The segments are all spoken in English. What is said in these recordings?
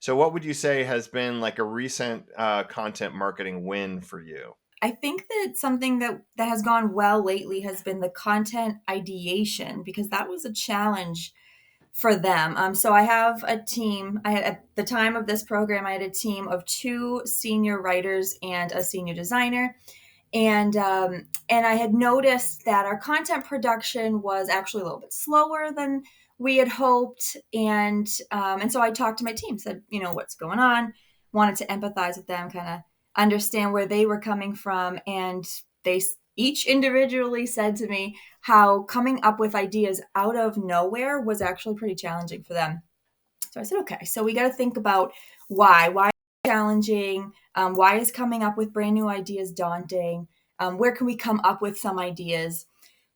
So what would you say has been like a recent content marketing win for you? I think that something that has gone well lately has been the content ideation because that was a challenge for them. So I have a team. I had at the time of this program, I had a team of two senior writers and a senior designer, and I had noticed that our content production was actually a little bit slower than we had hoped, and so I talked to my team, said, what's going on, wanted to empathize with them, kind of understand where they were coming from, and they each individually said to me how coming up with ideas out of nowhere was actually pretty challenging for them. So I said, okay, so we got to think about why challenging. Why is coming up with brand new ideas daunting? Where can we come up with some ideas?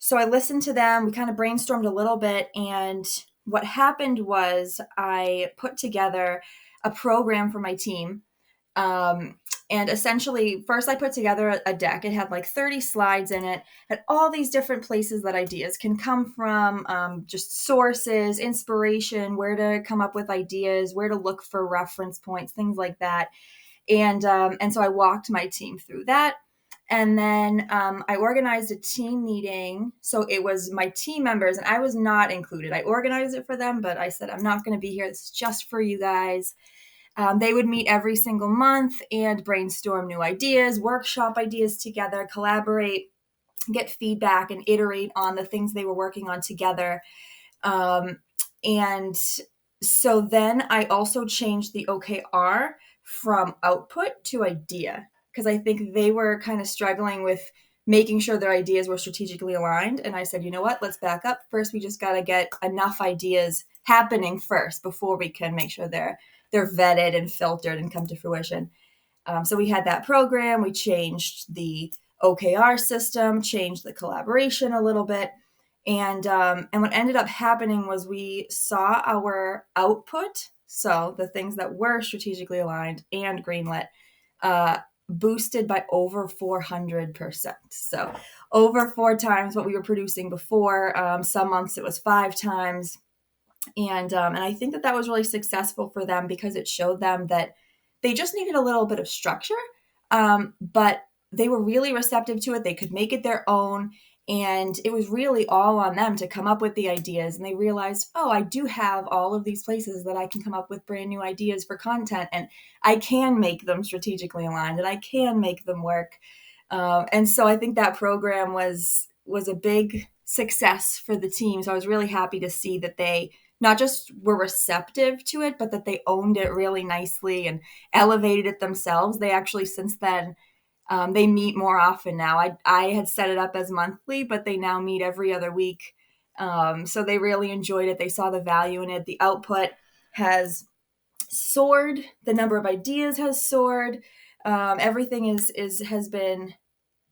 So I listened to them. We kind of brainstormed a little bit. And what happened was I put together a program for my team. Um, and essentially, first I put together a deck. It had like 30 slides in it, had all these different places that ideas can come from, just sources, inspiration, where to come up with ideas, where to look for reference points, things like that. And so I walked my team through that. And then I organized a team meeting. So it was my team members, and I was not included. I organized it for them, but I said, I'm not going to be here. This is just for you guys. They would meet every single month and brainstorm new ideas, workshop ideas together, collaborate, get feedback, and iterate on the things they were working on together. Um, and so then I also changed the OKR from output to idea because I think they were kind of struggling with making sure their ideas were strategically aligned. And I said, you know what, let's back up. First, we just got to get enough ideas happening first before we can make sure they're vetted and filtered and come to fruition. So we had that program. We changed the OKR system, changed the collaboration a little bit. And what ended up happening was we saw our output, so the things that were strategically aligned and greenlit, uh, boosted by over 400%. So over four times what we were producing before. Some months it was five times. And I think that was really successful for them because it showed them that they just needed a little bit of structure, but they were really receptive to it. They could make it their own, and it was really all on them to come up with the ideas. And they realized, oh, I do have all of these places that I can come up with brand new ideas for content, and I can make them strategically aligned, and I can make them work. And so I think that program was a big success for the team. So I was really happy to see that they not just were receptive to it, but that they owned it really nicely and elevated it themselves. They actually, since then, they meet more often now. I had set it up as monthly, but they now meet every other week. So they really enjoyed it. They saw the value in it. The output has soared. The number of ideas has soared. Everything has been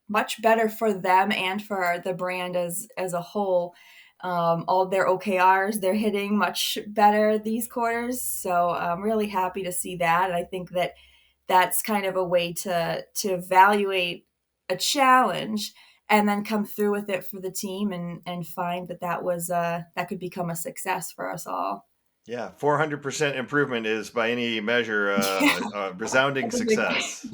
much better for them and for the brand as a whole. All their OKRs, they're hitting much better these quarters. So I'm really happy to see that. And I think that that's kind of a way to evaluate a challenge and then come through with it for the team and find that could become a success for us all. Yeah, 400% improvement is by any measure Yeah, a resounding that's a big success.